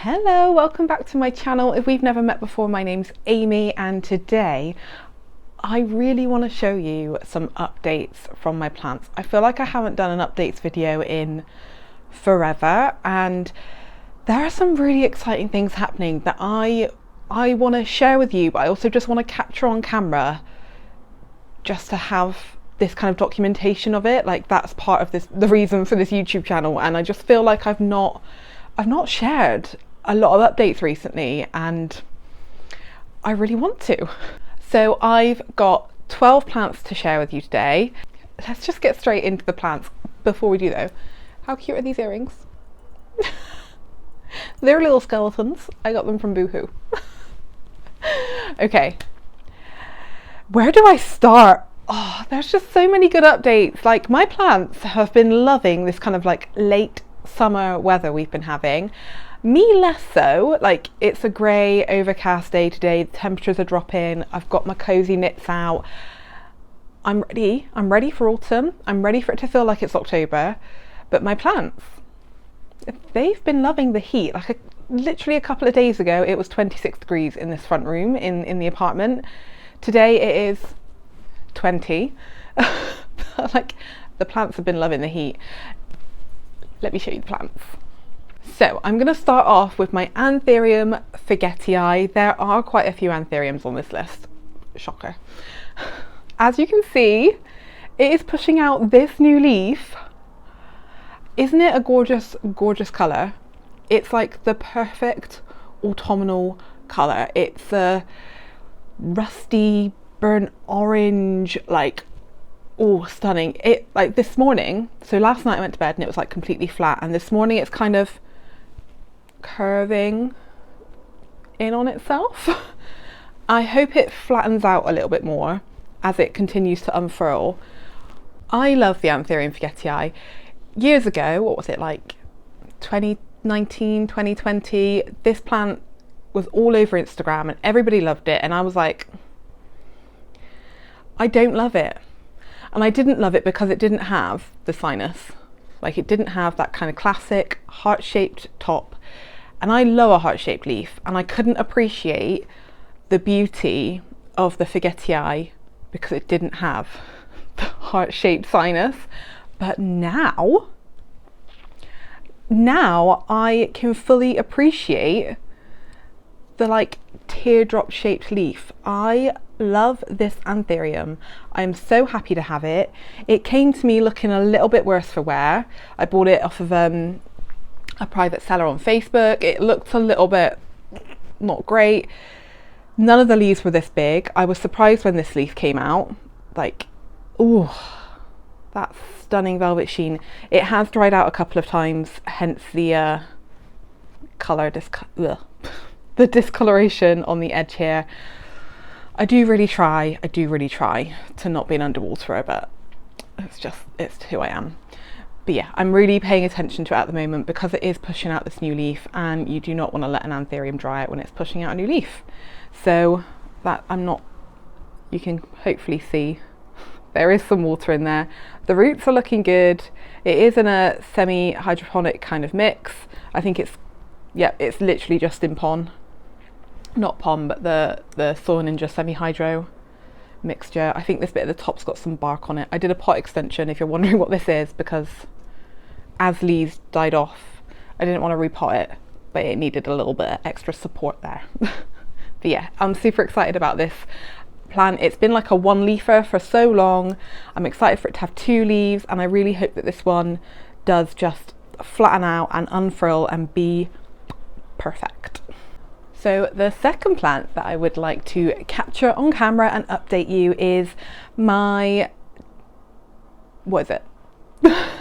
Hello, welcome back to my channel. If we've never met before, my name's Amy, and today I really want to show you some updates from my plants. I feel like I haven't done an updates video in forever, and there are some really exciting things happening that I want to share with you, but I also just want to capture on camera just to have this kind of documentation of it. Like, that's part of the reason for this YouTube channel, and I just feel like I've not shared a lot of updates recently, and I really want to. So I've got 12 plants to share with you today. Let's just get straight into the plants. Before we do though, how cute are these earrings? They're little skeletons. I got them from Boohoo. Okay, where do I start? Oh, there's just so many good updates. Like, my plants have been loving this kind of like late summer weather we've been having. Me less so. Like, it's a grey overcast day today, the temperatures are dropping, I've got my cozy knits out. I'm ready for autumn. I'm ready for it to feel like it's October. But my plants, they've been loving the heat. Like, literally a couple of days ago it was 26 degrees in this front room in the apartment. Today it is 20. Like, the plants have been loving the heat. Let me show you the plants. So I'm going to start off with my Anthurium forgetii. There are quite a few Anthuriums on this list. Shocker. As you can see, it is pushing out this new leaf. Isn't it a gorgeous, gorgeous colour? It's like the perfect autumnal colour. It's a rusty, burnt orange, like, oh, stunning. It, like, this morning, so last night I went to bed and it was like completely flat, and this morning it's kind of curving in on itself. I hope it flattens out a little bit more as it continues to unfurl. I love the Anthurium forgetii. Years ago, what was it, like 2019, 2020, this plant was all over Instagram and everybody loved it, and I was like, I don't love it. And I didn't love it because it didn't have the sinus. Like, it didn't have that kind of classic heart-shaped top. And I love a heart-shaped leaf, and I couldn't appreciate the beauty of the forgetii because it didn't have the heart-shaped sinus. But now I can fully appreciate the, like, teardrop shaped leaf. I love this Anthurium. I'm so happy to have it. It came to me looking a little bit worse for wear. I bought it off of a private seller on Facebook. It looked a little bit not great. None of the leaves were this big. I was surprised when this leaf came out. Like, ooh, that stunning velvet sheen. It has dried out a couple of times, hence the the discoloration on the edge here. I do really try to not be an underwaterer, but it's who I am. But yeah, I'm really paying attention to it at the moment because it is pushing out this new leaf, and you do not want to let an Anthurium dry out when it's pushing out a new leaf. So that you can hopefully see there is some water in there. The roots are looking good. It is in a semi-hydroponic kind of mix. I think it's literally just in pon. Not pon, but the Soil Ninja semi-hydro mixture. I think this bit at the top's got some bark on it. I did a pot extension, if you're wondering what this is, because as leaves died off, I didn't want to repot it, but it needed a little bit of extra support there. But yeah, I'm super excited about this plant. It's been like a one leafer for so long. I'm excited for it to have 2 leaves, and I really hope that this one does just flatten out and unfurl and be perfect. So the second plant that I would like to capture on camera and update you is my, what is it?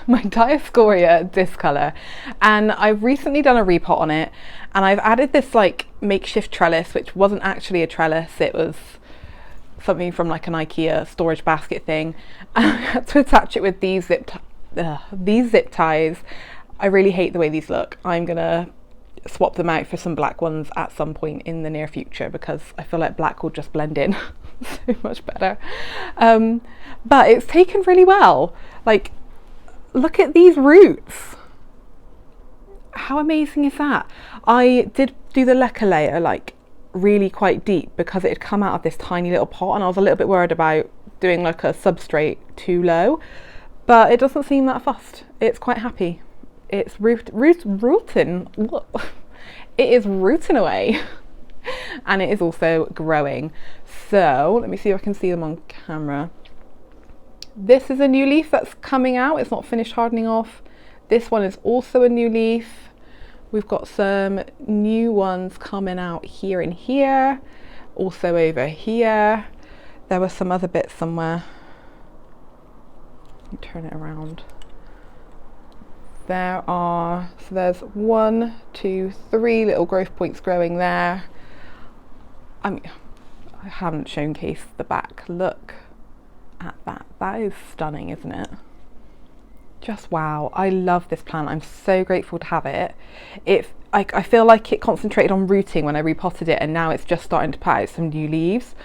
My Dioscorea discolour. And I've recently done a repot on it, and I've added this like makeshift trellis, which wasn't actually a trellis, it was something from like an IKEA storage basket thing. And I had to attach it with these zip ties. I really hate the way these look. I'm gonna swap them out for some black ones at some point in the near future because I feel like black will just blend in so much better. But it's taken really well. Like, look at these roots. How amazing is that? I did do the leca layer like really quite deep because it had come out of this tiny little pot, and I was a little bit worried about doing like a substrate too low, but it doesn't seem that fussed. It's quite happy. It's rooting. It is rooting away. And it is also growing. So let me see if I can see them on camera. This is a new leaf that's coming out. It's not finished hardening off. This one is also a new leaf. We've got some new ones coming out here and here, also over here. There were some other bits somewhere. Let me turn it around. So there's 1, 2, 3 little growth points growing there. I mean, I haven't showcased the back. Look at that. That is stunning, isn't it? Just wow. I love this plant. I'm so grateful to have it. I feel like it concentrated on rooting when I repotted it, and now it's just starting to put out some new leaves,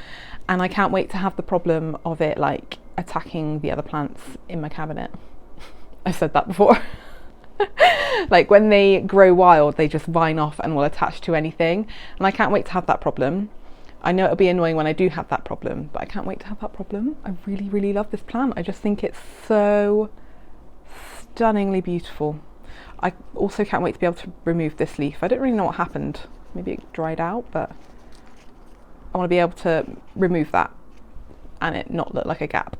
and I can't wait to have the problem of it like attacking the other plants in my cabinet. I've said that before. Like when they grow wild, they just vine off and will attach to anything, and I can't wait to have that problem. I know it'll be annoying when I do have that problem, but I can't wait to have that problem. I really, really love this plant. I just think it's so stunningly beautiful. I also can't wait to be able to remove this leaf. I don't really know what happened. Maybe it dried out, but I want to be able to remove that and it not look like a gap.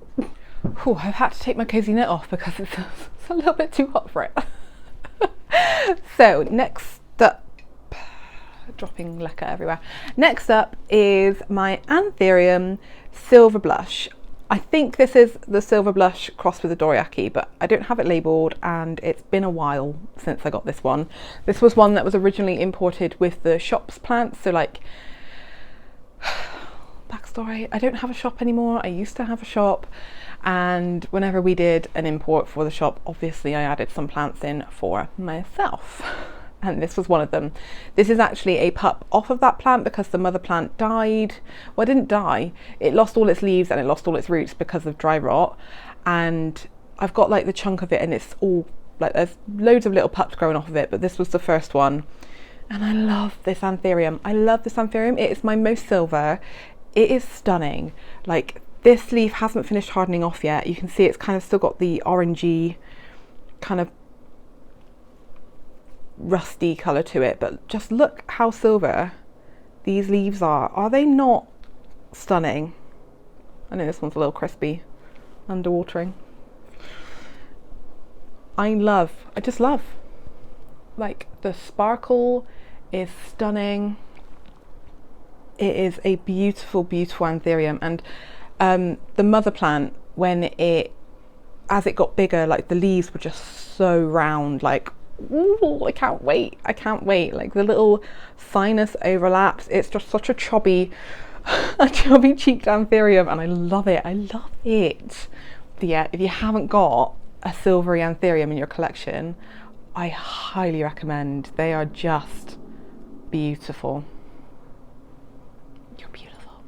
Whew, I've had to take my cozy knit off because it's a little bit too hot for it. So next up, dropping leca everywhere. Next up is my Anthurium silver blush. I think this is the silver blush crossed with the dorayaki, but I don't have it labelled, and it's been a while since I got this one. This was one that was originally imported with the shops plants, so like, backstory, I don't have a shop anymore. I used to have a shop, and whenever we did an import for the shop, obviously I added some plants in for myself. And this was one of them. This is actually a pup off of that plant because the mother plant died. Well, it didn't die. It lost all its leaves and it lost all its roots because of dry rot. And I've got like the chunk of it, and it's all like there's loads of little pups growing off of it, but this was the first one. And I love this Anthurium. I love this Anthurium. It is my most silver. It is stunning. Like, this leaf hasn't finished hardening off yet. You can see it's kind of still got the orangey kind of rusty colour to it, but just look how silver these leaves are. Are they not stunning? I know this one's a little crispy, underwatering. I just love, like, the sparkle is stunning. It is a beautiful, beautiful Anthurium, and the mother plant, as it got bigger, like the leaves were just so round, like, ooh, I can't wait. Like the little sinus overlaps. It's just such a chubby cheeked Anthurium, and I love it. But yeah, if you haven't got a silvery Anthurium in your collection, I highly recommend. They are just beautiful. You're beautiful.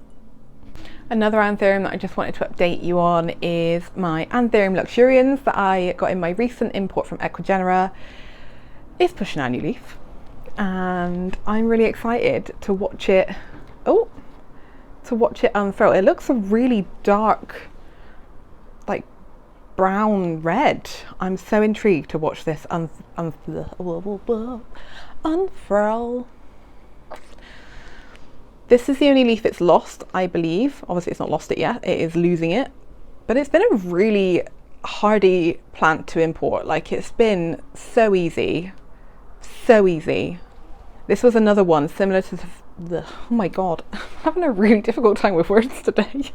Another Anthurium that I just wanted to update you on is my Anthurium luxurians that I got in my recent import from Ecuador. It's pushing out a new leaf, and I'm really excited to watch it. Unfurl. It looks a really dark, like brown red. I'm so intrigued to watch this unfurl. This is the only leaf it's lost, I believe. Obviously, it's not lost it yet. It is losing it, but it's been a really hardy plant to import. Like, it's been so easy. This was another one similar to the oh my god, I'm having a really difficult time with words today.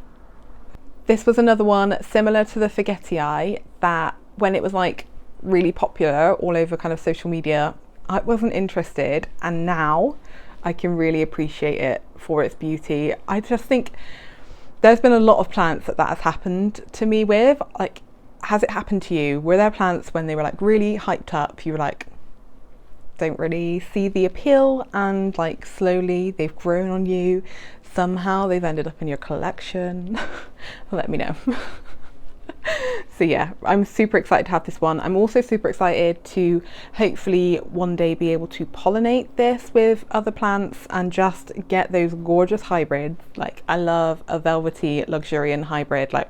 This was another one similar to the forgetii that when it was like really popular all over kind of social media, I wasn't interested, and now I can really appreciate it for its beauty. I just think there's been a lot of plants that has happened to me with. Like, has it happened to you? Were there plants when they were like really hyped up, you were like, don't really see the appeal, and like slowly they've grown on you, somehow they've ended up in your collection? Let me know. So yeah, I'm super excited to have this one. I'm also super excited to hopefully one day be able to pollinate this with other plants and just get those gorgeous hybrids. Like, I love a velvety luxurian hybrid, like,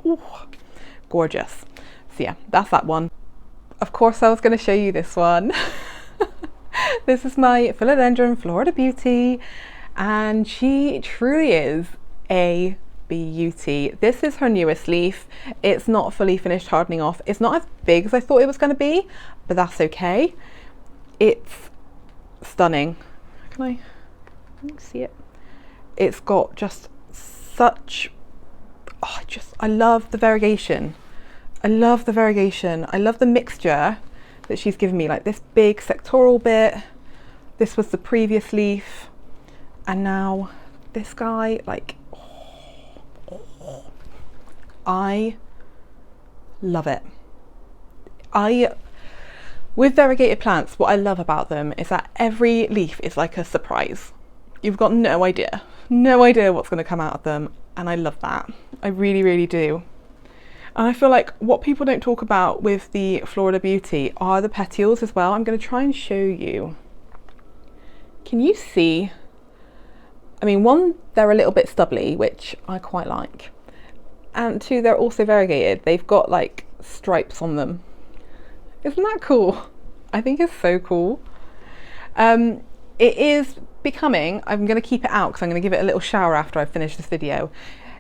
ooh, gorgeous. So yeah, that's that one. Of course I was going to show you this one. This is my Philodendron Florida Beauty, and she truly is a beauty. This is her newest leaf. It's not fully finished hardening off. It's not as big as I thought it was going to be, but that's okay. It's stunning. Can you see it? It's got just such, oh, I love the variegation. I love the variegation. I love the mixture that she's given me, like this big sectoral bit. This was the previous leaf, and now this guy, like, I love it. With variegated plants, what I love about them is that every leaf is like a surprise. You've got no idea what's going to come out of them, and I love that. I really, really do. And I feel like what people don't talk about with the Florida Beauty are the petioles as well. I'm going to try and show you. Can you see? I mean, one, they're a little bit stubbly, which I quite like. And two, they're also variegated. They've got like stripes on them. Isn't that cool? I think it's so cool. It is becoming, I'm going to keep it out because I'm going to give it a little shower after I finish this video.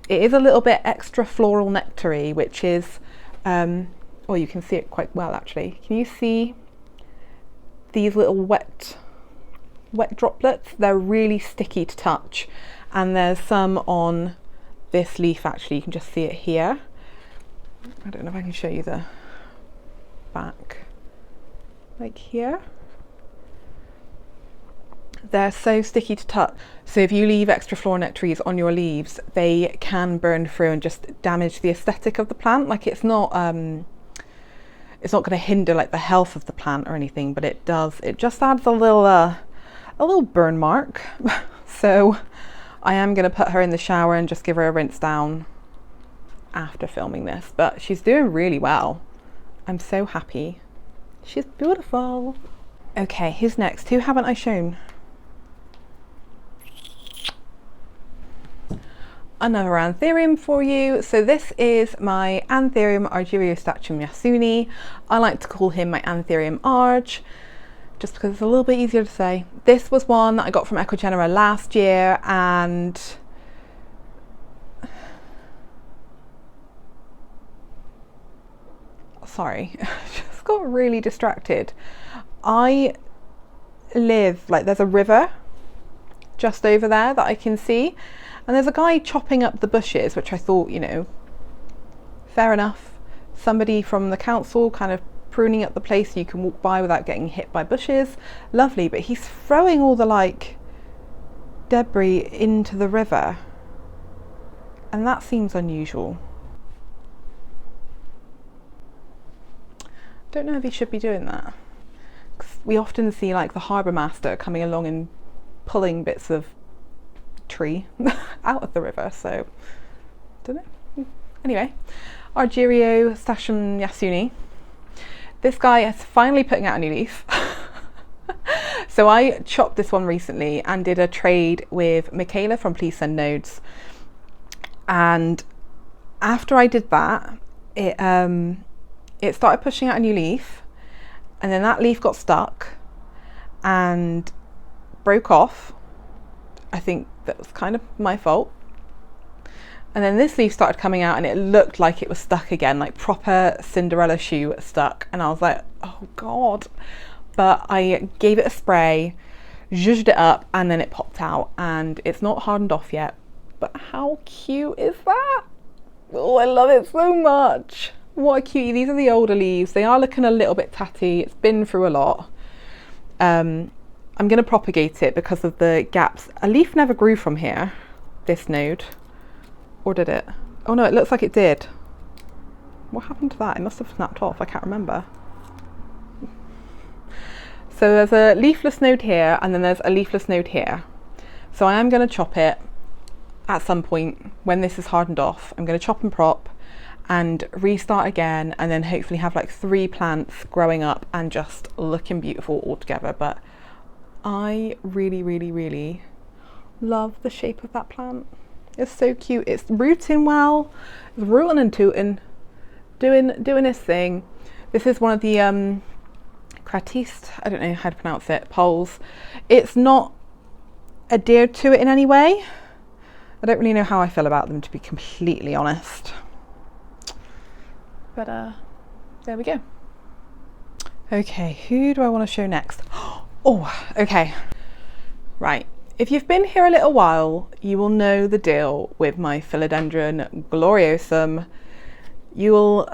It is a little bit extra floral nectary, which is, oh, you can see it quite well actually. Can you see these little wet droplets? They're really sticky to touch, and there's some on this leaf actually. You can just see it here. I don't know if I can show you the back, like here. They're so sticky to touch, so if you leave extra floral nectaries on your leaves, they can burn through and just damage the aesthetic of the plant. Like, it's not going to hinder like the health of the plant or anything, but it just adds a little burn mark. So I am going to put her in the shower and just give her a rinse down after filming this, but she's doing really well. I'm so happy. She's beautiful. Okay, who's next? Who haven't I shown? Another Anthurium for you. So this is my Anthurium argyrostachum Yasuni. I like to call him my Anthurium Arg, just because it's a little bit easier to say. This was one that I got from Ecogenera last year, and sorry, I just got really distracted. I live, like, there's a river just over there that I can see, and there's a guy chopping up the bushes, which I thought, you know, fair enough. Somebody from the council kind of pruning up the place so you can walk by without getting hit by bushes. Lovely, but he's throwing all the like debris into the river, and that seems unusual. Don't know if he should be doing that. We often see like the harbour master coming along and pulling bits of tree out of the river, so don't know. Anyway, argyrostachum Yasuni. This guy is finally putting out a new leaf. So I chopped this one recently and did a trade with Michaela from Please Send Nodes, and after I did that, it started pushing out a new leaf, and then that leaf got stuck and broke off. I think that was kind of my fault. And then this leaf started coming out and it looked like it was stuck again, like proper Cinderella shoe stuck. And I was like, oh God. But I gave it a spray, zhuzhed it up, and then it popped out, and it's not hardened off yet. But how cute is that? Oh, I love it so much. What a cutie. These are the older leaves. They are looking a little bit tatty. It's been through a lot. I'm going to propagate it because of the gaps. A leaf never grew from here, this node. Or did it? Oh no, it looks like it did. What happened to that? It must have snapped off. I can't remember. So there's a leafless node here, and then there's a leafless node here. So I am going to chop it at some point when this is hardened off. I'm going to chop and prop and restart again, and then hopefully have like 3 plants growing up and just looking beautiful all together. But I really love the shape of that plant. It's so cute. It's rooting well. It's rooting and tooting, doing its thing. This is one of the Cratiste, I don't know how to pronounce it, poles. It's not adhered to it in any way. I don't really know how I feel about them, to be completely honest. But there we go. Okay, who do I want to show next? Oh, okay. Right. If you've been here a little while, you will know the deal with my Philodendron gloriosum. You will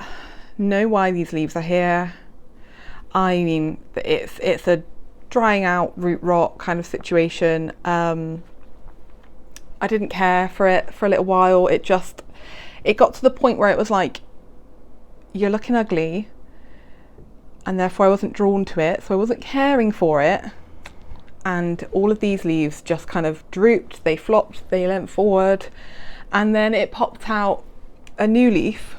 know why these leaves are here. I mean, it's a drying out, root rot kind of situation. I didn't care for it for a little while. It got to the point where it was like, you're looking ugly, and therefore I wasn't drawn to it, so I wasn't caring for it. And all of these leaves just kind of drooped, they flopped, they leant forward, and then it popped out a new leaf,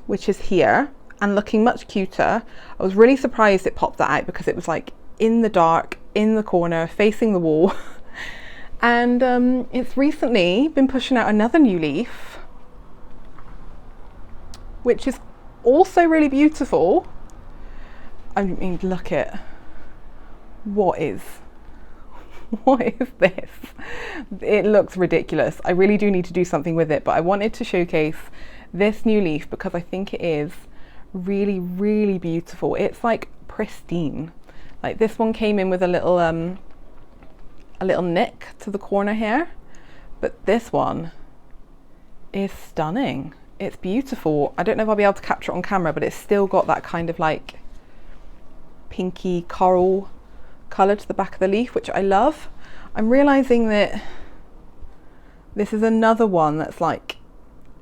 which is here and looking much cuter. I was really surprised it popped that out, because it was like in the dark, in the corner, facing the wall. And it's recently been pushing out another new leaf, which is also really beautiful. I mean, look at what is this? It looks ridiculous. I really do need to do something with it, but I wanted to showcase this new leaf because I think it is really beautiful. It's like pristine. Like, this one came in with a little nick to the corner here, but this one is stunning. It's beautiful. I don't know if I'll be able to capture it on camera, but it's still got that kind of like pinky coral colour to the back of the leaf, which I love. I'm realising that this is another one that's like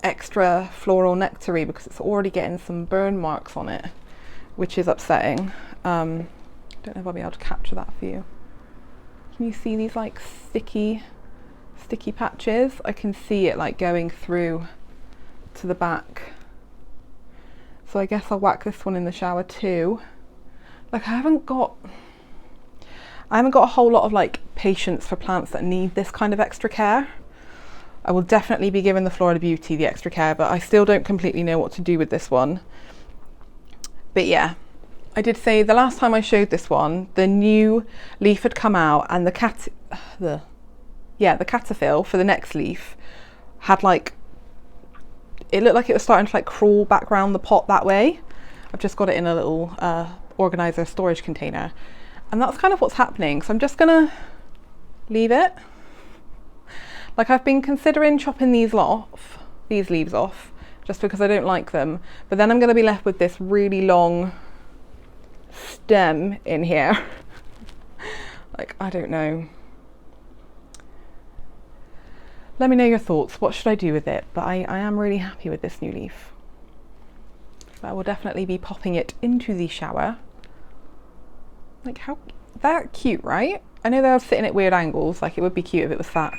extra floral nectary, because it's already getting some burn marks on it, which is upsetting. Don't know if I'll be able to capture that for you. Can you see these like sticky patches? I can see it like going through to the back. So I guess I'll whack this one in the shower too. Like, I haven't got a whole lot of like patience for plants that need this kind of extra care. I will definitely be giving the Florida Beauty the extra care, but I still don't completely know what to do with this one. But yeah, I did say the last time I showed this one, the new leaf had come out, and the caterpillar for the next leaf had like, it looked like it was starting to like crawl back around the pot that way. I've just got it in a little organizer storage container, and that's kind of what's happening. So I'm just gonna leave it. Like, I've been considering chopping these leaves off, just because I don't like them, but then I'm gonna be left with this really long stem in here. Like, I don't know. Let me know your thoughts. What should I do with it? But I am really happy with this new leaf. So I will definitely be popping it into the shower. Like, how, that cute, right? I know they'll sit in at weird angles, like it would be cute if it was fat.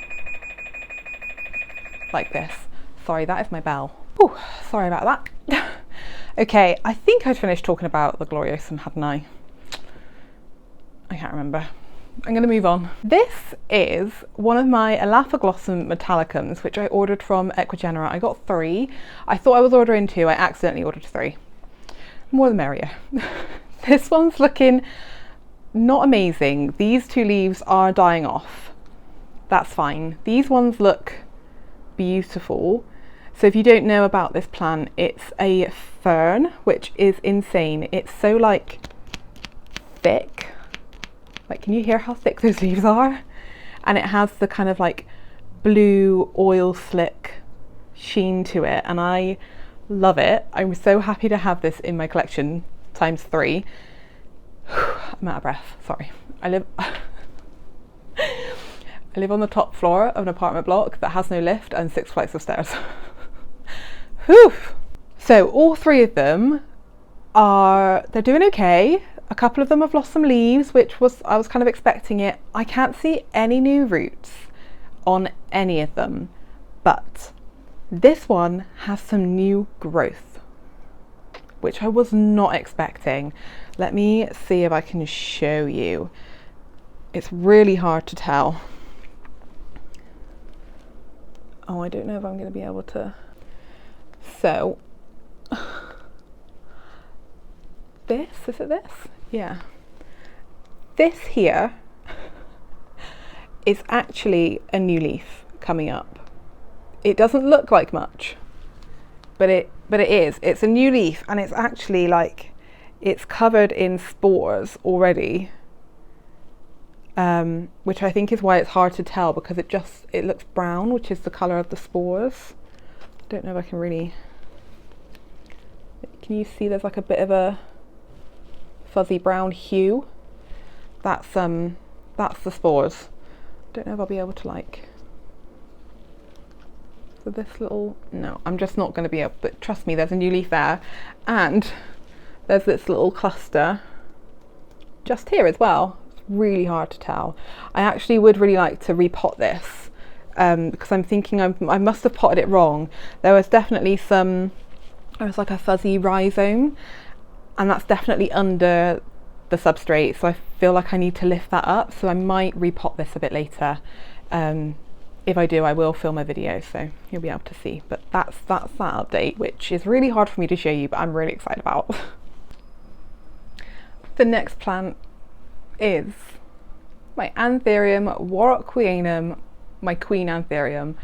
Like this. Sorry, that is my bell. Ooh, sorry about that. Okay, I think I'd finished talking about the gloriosum, hadn't I? I can't remember. I'm going to move on. This is one of my Elaphoglosum metalicums, which I ordered from Equigenera. I got 3. I thought I was ordering 2. I accidentally ordered 3. More the merrier. This one's looking not amazing. These 2 leaves are dying off. That's fine. These ones look beautiful. So if you don't know about this plant, it's a fern, which is insane. It's so like thick. Like, can you hear how thick those leaves are? And it has the kind of like blue oil slick sheen to it, and I love it. I'm so happy to have this in my collection times 3. I'm out of breath, sorry. I live on the top floor of an apartment block that has no lift and 6 flights of stairs. Whew. So all 3 of them they're doing okay. A couple of them have lost some leaves, I was kind of expecting it. I can't see any new roots on any of them, but This one has some new growth, which I was not expecting. Let me see if I can show you. It's really hard to tell. Oh, I don't know if I'm going to be able to. So, is it this? Yeah. This here is actually a new leaf coming up. It doesn't look like much, but it is. It's a new leaf, and it's actually like, it's covered in spores already, which I think is why it's hard to tell, because it looks brown, which is the colour of the spores. I don't know if I can really, can you see there's like a bit of a fuzzy brown hue? That's the spores. Don't know if I'll be able to like, so this little, no, I'm just not going to be able, but trust me, there's a new leaf there, and there's this little cluster just here as well. It's really hard to tell. I actually would really like to repot this, because I'm thinking I must have potted it wrong. There was definitely there was like a fuzzy rhizome, and that's definitely under the substrate, so I feel like I need to lift that up, so I might repot this a bit later. If I do, I will film a video, so you'll be able to see. But that's that update, which is really hard for me to show you, but I'm really excited about. The next plant is my Anthurium warocqueanum, my queen Anthurium.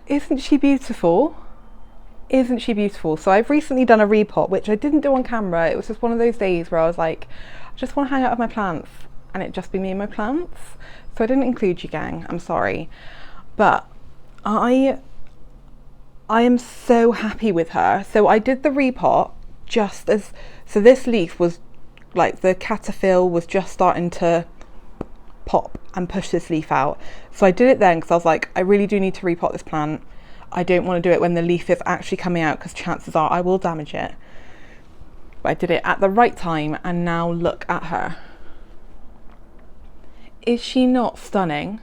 Isn't she beautiful? Isn't she beautiful? So I've recently done a repot, which I didn't do on camera. It was just one of those days where I was like, I just want to hang out with my plants, and it just be me and my plants. So I didn't include you, gang, I'm sorry. But I am so happy with her. So I did the repot just as, so this leaf was like, the caterpillar was just starting to pop and push this leaf out. So I did it then because I was like, I really do need to repot this plant. I don't want to do it when the leaf is actually coming out, because chances are I will damage it. But I did it at the right time, and now look at her. Is she not stunning?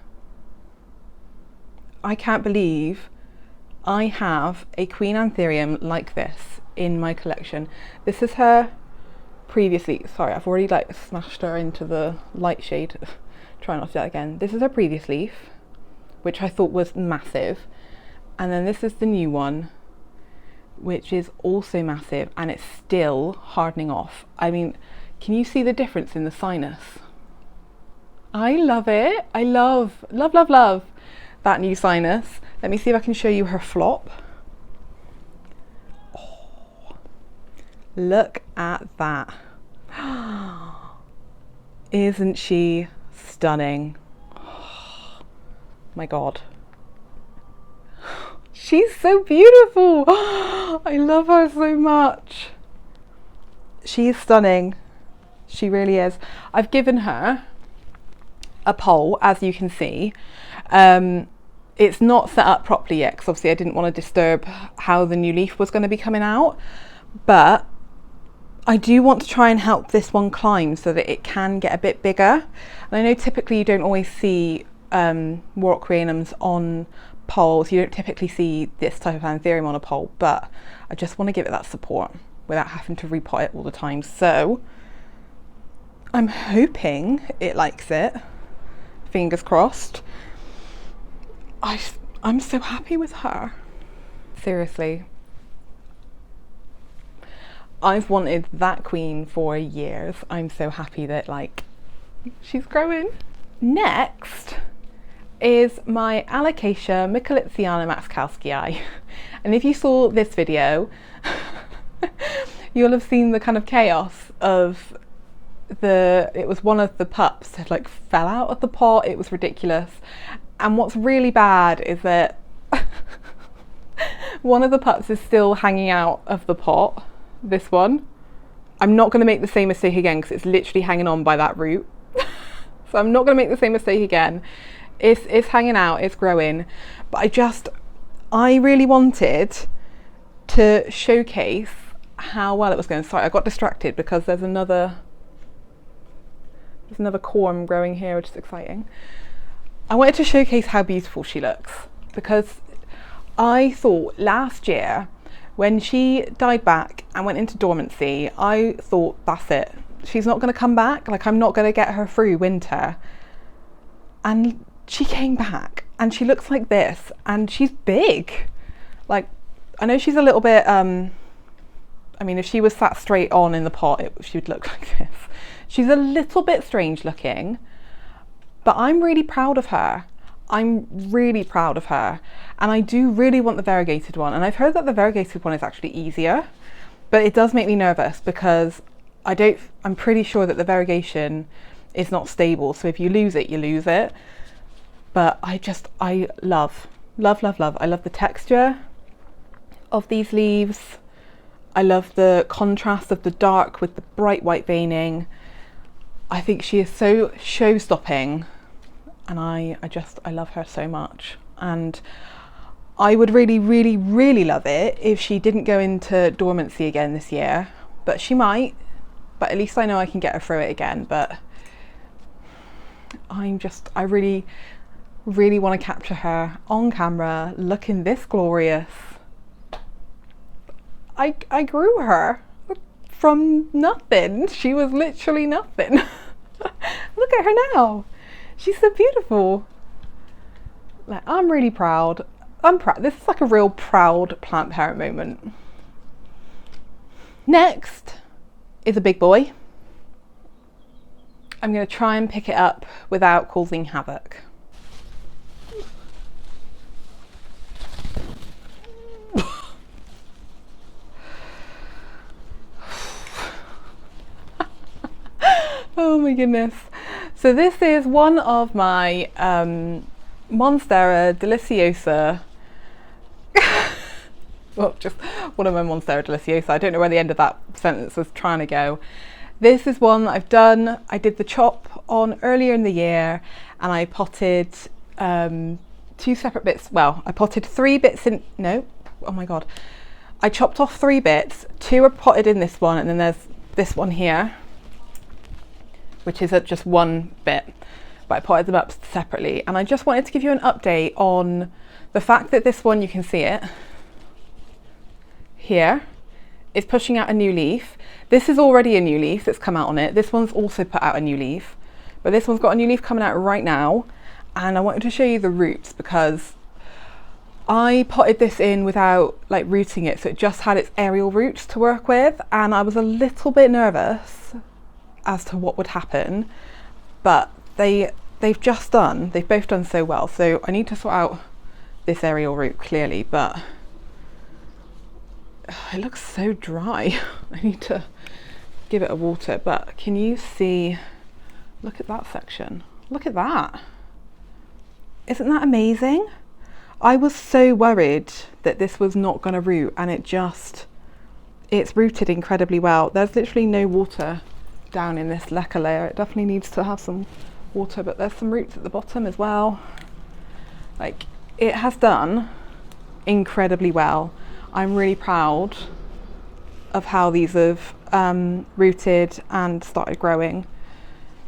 I can't believe I have a queen Anthurium like this in my collection. This is her previous leaf. Sorry, I've already like smashed her into the light shade. Try not to do that again. This is her previous leaf, which I thought was massive. And then this is the new one, which is also massive, and it's still hardening off. I mean, can you see the difference in the sinus? I love it. I love that new sinus. Let me see if I can show you her flop. Oh, look at that. Isn't she stunning? Oh, my God. She's so beautiful. I love her so much. She is stunning. She really is. I've given her a pole, as you can see. It's not set up properly yet, because obviously I didn't want to disturb how the new leaf was going to be coming out, but I do want to try and help this one climb so that it can get a bit bigger. And I know typically you don't always see warocqueanums on poles. You don't typically see this type of Anthurium on a pole, but I just want to give it that support without having to repot it all the time. So I'm hoping it likes it. Fingers crossed. I'm so happy with her. Seriously. I've wanted that queen for years. I'm so happy that like she's growing. Next is my Alocasia micholitziana maxkowskii. And if you saw this video, you'll have seen the kind of chaos of it was one of the pups that like fell out of the pot. It was ridiculous. And what's really bad is that one of the pups is still hanging out of the pot, this one. I'm not going to make the same mistake again, because it's literally hanging on by that root. So I'm not going to make the same mistake again. It's hanging out, it's growing, but I really wanted to showcase how well it was going. Sorry, I got distracted because there's another corm growing here, which is exciting. I wanted to showcase how beautiful she looks, because I thought last year when she died back and went into dormancy, I thought that's it. She's not going to come back. Like, I'm not going to get her through winter. And she came back and she looks like this, and she's big. Like, I know she's a little bit, I mean, if she was sat straight on in the pot, she would look like this. She's a little bit strange looking, but I'm really proud of her. I'm really proud of her. And I do really want the variegated one. And I've heard that the variegated one is actually easier, but it does make me nervous because I'm pretty sure that the variegation is not stable. So if you lose it, you lose it. But I love. I love the texture of these leaves. I love the contrast of the dark with the bright white veining. I think she is so show-stopping, and I love her so much. And I would really love it if she didn't go into dormancy again this year, but she might. But at least I know I can get her through it again. But I really want to capture her on camera looking this glorious. I grew her from nothing. She was literally nothing. Look at her now. She's so beautiful. Like, I'm really proud. I'm proud. This is like a real proud plant parent moment. Next is a big boy. I'm going to try and pick it up without causing havoc. Oh my goodness. So this is one of my Monstera deliciosa. Well, just one of my Monstera deliciosa. I don't know where the end of that sentence was trying to go. This is one that I've done. I did the chop on earlier in the year, and I potted 2 separate bits. Well, I potted 3 bits in, no, oh my God. I chopped off 3 bits. 2 are potted in this one, and then there's this one here, which is just 1 bit, but I potted them up separately. And I just wanted to give you an update on the fact that this one, you can see it here, is pushing out a new leaf. This is already a new leaf that's come out on it. This one's also put out a new leaf, but this one's got a new leaf coming out right now. And I wanted to show you the roots because I potted this in without like rooting it, so it just had its aerial roots to work with, and I was a little bit nervous as to what would happen, but they've both done so well. So I need to sort out this aerial root clearly, but it looks so dry. I need to give it a water. But can you see, look at that section, look at that. Isn't that amazing? I was so worried that this was not going to root, and it's rooted incredibly well. There's literally no water down in this leca layer. It definitely needs to have some water, but there's some roots at the bottom as well. Like, it has done incredibly well. I'm really proud of how these have rooted and started growing.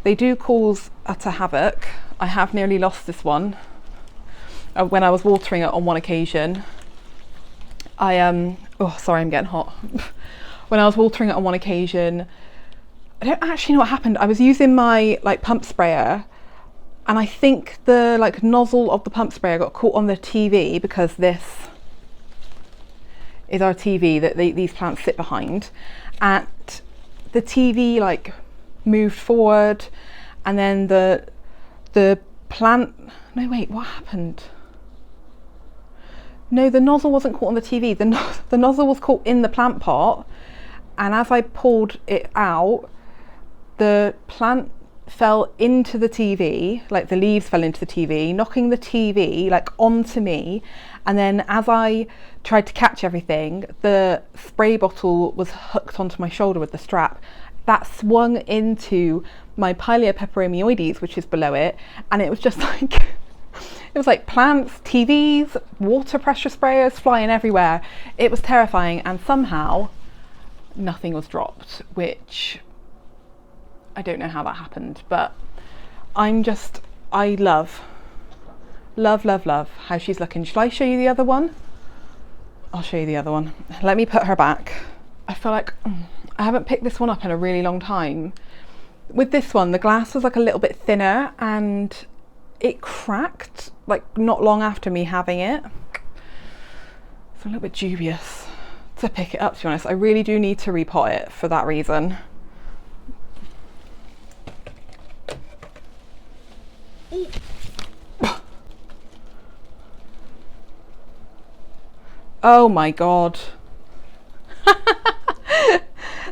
They do cause utter havoc. I have nearly lost this one. When I was watering it on one occasion, oh sorry, I'm getting hot. When I was watering it on one occasion, I don't actually know what happened. I was using my like pump sprayer, and I think the like nozzle of the pump sprayer got caught on the TV, because this is our TV that these plants sit behind, and the TV like moved forward, and then the plant, no wait, what happened? No, the nozzle wasn't caught on the TV. The nozzle was caught in the plant pot, and as I pulled it out, the plant fell into the TV, like the leaves fell into the TV, knocking the TV like onto me. And then as I tried to catch everything, the spray bottle was hooked onto my shoulder with the strap. That swung into my Pilea peperomioides, which is below it, and it was just like, it was like plants, TVs, water pressure sprayers flying everywhere. It was terrifying, and somehow nothing was dropped, which I don't know how that happened, but I love how she's looking. Shall I show you the other one? I'll show you the other one. Let me put her back. I feel like I haven't picked this one up in a really long time. With this one, the glass was like a little bit thinner and it cracked like not long after me having it. So I'm a little bit dubious to pick it up, to be honest. I really do need to repot it for that reason. Oh my god.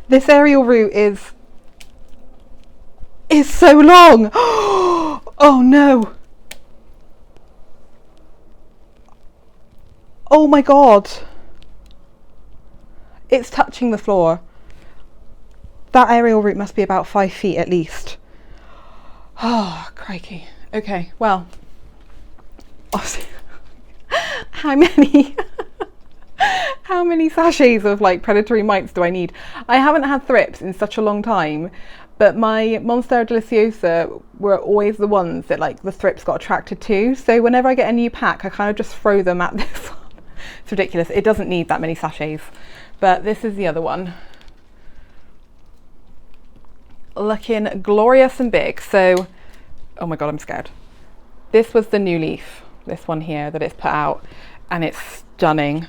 This aerial root is so long. Oh no. Oh my god. It's touching the floor. That aerial root must be about 5 feet at least. Oh, crikey. Okay, well. How many how many sachets of like predatory mites do I need? I haven't had thrips in such a long time, but my Monstera deliciosa were always the ones that like the thrips got attracted to. So whenever I get a new pack, I kind of just throw them at this one. It's ridiculous. It doesn't need that many sachets, but this is the other one. Looking glorious and big. So, oh my god, I'm scared. This was the new leaf, this one here that it's put out, and it's stunning.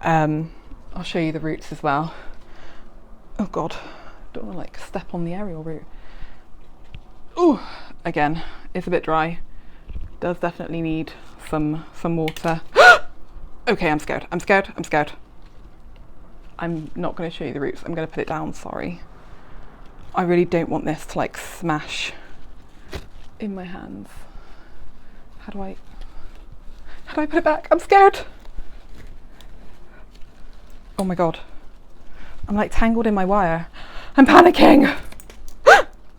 I'll show you the roots as well. Oh god, don't want to like step on the aerial root. Oh, again, it's a bit dry. Does definitely need some water. Okay, I'm scared. I'm scared. I'm scared. I'm not going to show you the roots. I'm going to put it down. Sorry. I really don't want this to like smash in my hands. How do I put it back? I'm scared. Oh my god. I'm like tangled in my wire. I'm panicking.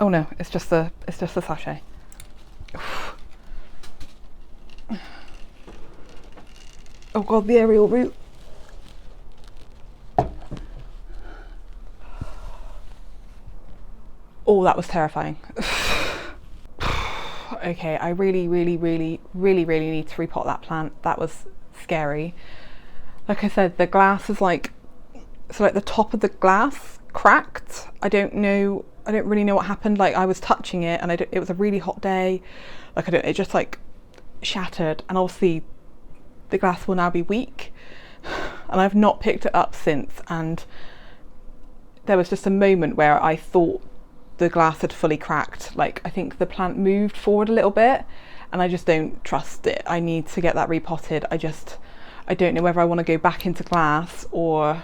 Oh no, it's just the sachet. Oh god, the aerial root. Oh, that was terrifying. Okay, I really need to repot that plant. That was scary. Like I said, the glass is like, so like the top of the glass cracked. I don't really know what happened. Like I was touching it and it was a really hot day. Like it just like shattered, and obviously the glass will now be weak. And I've not picked it up since, and there was just a moment where I thought the glass had fully cracked. Like I think the plant moved forward a little bit, and I just don't trust it. I need to get that repotted. I don't know whether I want to go back into glass or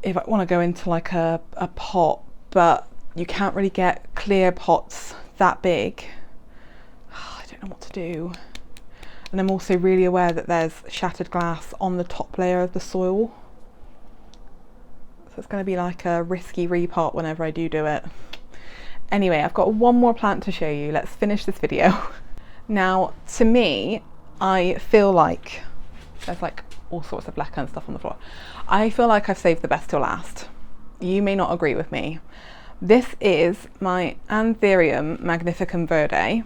if I want to go into like a pot, but you can't really get clear pots that big. I don't know what to do. And I'm also really aware that there's shattered glass on the top layer of the soil. So it's going to be like a risky repot whenever I do it. Anyway, I've got one more plant to show you. Let's finish this video. Now, to me, I feel like there's like all sorts of lacquer and stuff on the floor. I feel like I've saved the best till last. You may not agree with me. This is my Anthurium magnificum verde.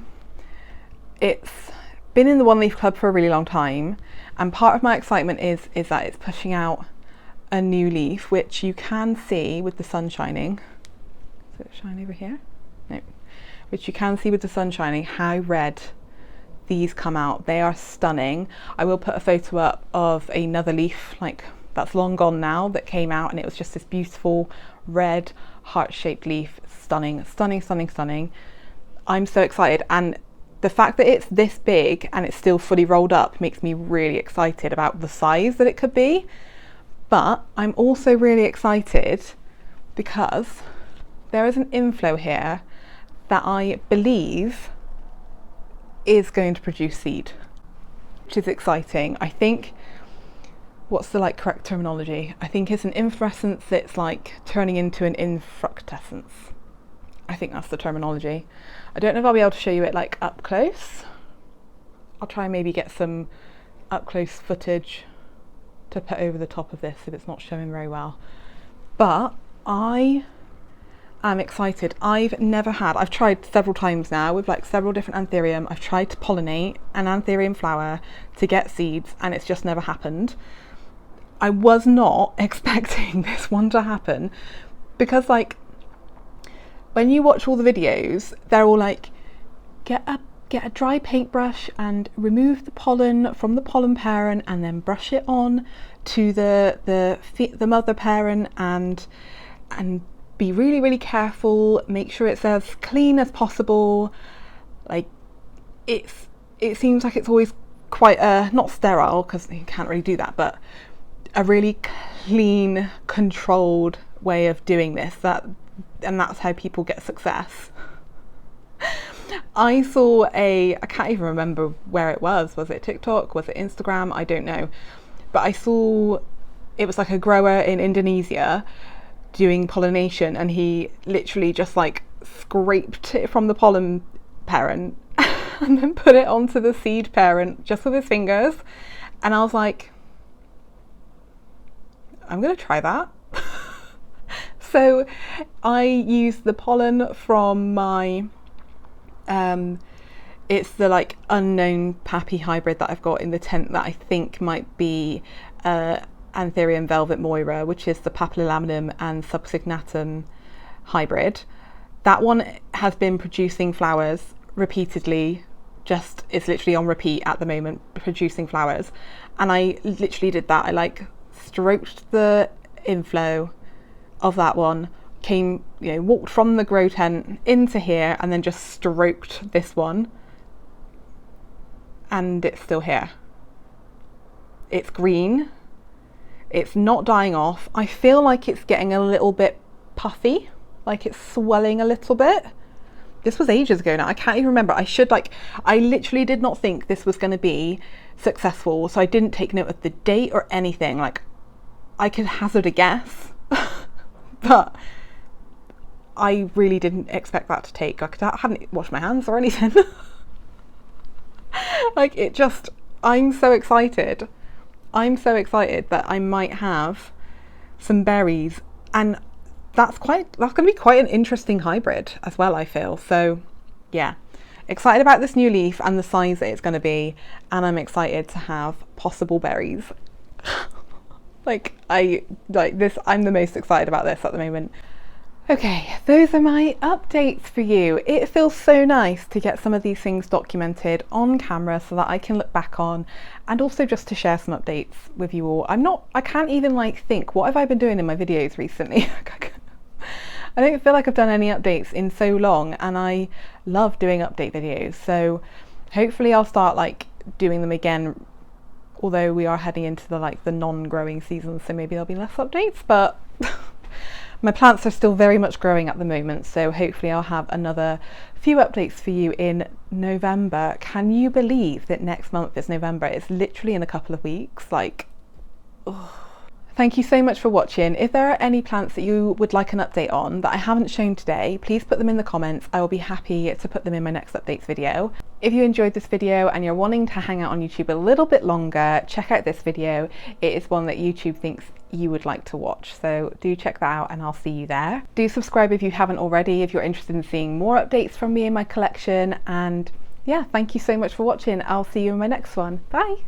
It's been in the One Leaf Club for a really long time, and part of my excitement is that it's pushing out a new leaf, which you can see with the sun shining. Does it shine over here? No. Which you can see with the sun shining how red these come out. They are stunning. I will put a photo up of another leaf like that's long gone now that came out, and it was just this beautiful red heart-shaped leaf. Stunning, stunning, stunning, stunning. I'm so excited, and the fact that it's this big and it's still fully rolled up makes me really excited about the size that it could be. But I'm also really excited because there is an inflow here that I believe is going to produce seed, which is exciting. I think, what's the like correct terminology? I think it's an inflorescence that's like turning into an infructescence. I think that's the terminology. I don't know if I'll be able to show you it like up close. I'll try and maybe get some up close footage to put over the top of this if it's not showing very well. But I am excited. I've tried several times now with like several different Anthurium. I've tried to pollinate an Anthurium flower to get seeds and it's just never happened. I was not expecting this one to happen because like when you watch all the videos, they're all like, get a dry paintbrush and remove the pollen from the pollen parent and then brush it on to the mother parent and be really, really careful, make sure it's as clean as possible. Like it seems like it's always quite not sterile because you can't really do that, but a really clean, controlled way of doing this, and that's how people get success. I saw I can't even remember where it was it TikTok, was it Instagram, I don't know, but I saw it was like a grower in Indonesia doing pollination and he literally just like scraped it from the pollen parent and then put it onto the seed parent just with his fingers, and I was like, I'm gonna try that. So I used the pollen from my it's the like unknown pappy hybrid that I've got in the tent that I think might be Anthurium velvet moira, which is the papillilaminum and subsignatum hybrid. That one has been producing flowers repeatedly, it's literally on repeat at the moment, producing flowers. And I literally did that. I like stroked the inflow of that one, walked from the grow tent into here and then just stroked this one, and it's still here. It's green, it's not dying off. I feel like it's getting a little bit puffy, like it's swelling a little bit. This was ages ago now, I can't even remember. I literally did not think this was going to be successful, so I didn't take note of the date or anything. Like I could hazard a guess but I really didn't expect that to take, like I hadn't washed my hands or anything. Like I'm so excited that I might have some berries, and that's going to be quite an interesting hybrid as well, I feel. So yeah, excited about this new leaf and the size that it's going to be, and I'm excited to have possible berries. I'm the most excited about this at the moment. Okay, those are my updates for you. It feels so nice to get some of these things documented on camera so that I can look back on, and also just to share some updates with you all. I can't even think, what have I been doing in my videos recently? I don't feel like I've done any updates in so long, and I love doing update videos. So hopefully I'll start doing them again, although we are heading into the non-growing season, so maybe there'll be less updates, but my plants are still very much growing at the moment, so hopefully I'll have another few updates for you in November. Can you believe that next month is November? It's literally in a couple of weeks. Thank you so much for watching. If there are any plants that you would like an update on that I haven't shown today, please put them in the comments. I will be happy to put them in my next updates video. If you enjoyed this video and you're wanting to hang out on YouTube a little bit longer, check out this video. It is one that YouTube thinks you would like to watch, so do check that out and I'll see you there. Do subscribe if you haven't already, if you're interested in seeing more updates from me in my collection. And yeah, thank you so much for watching. I'll see you in my next one. Bye.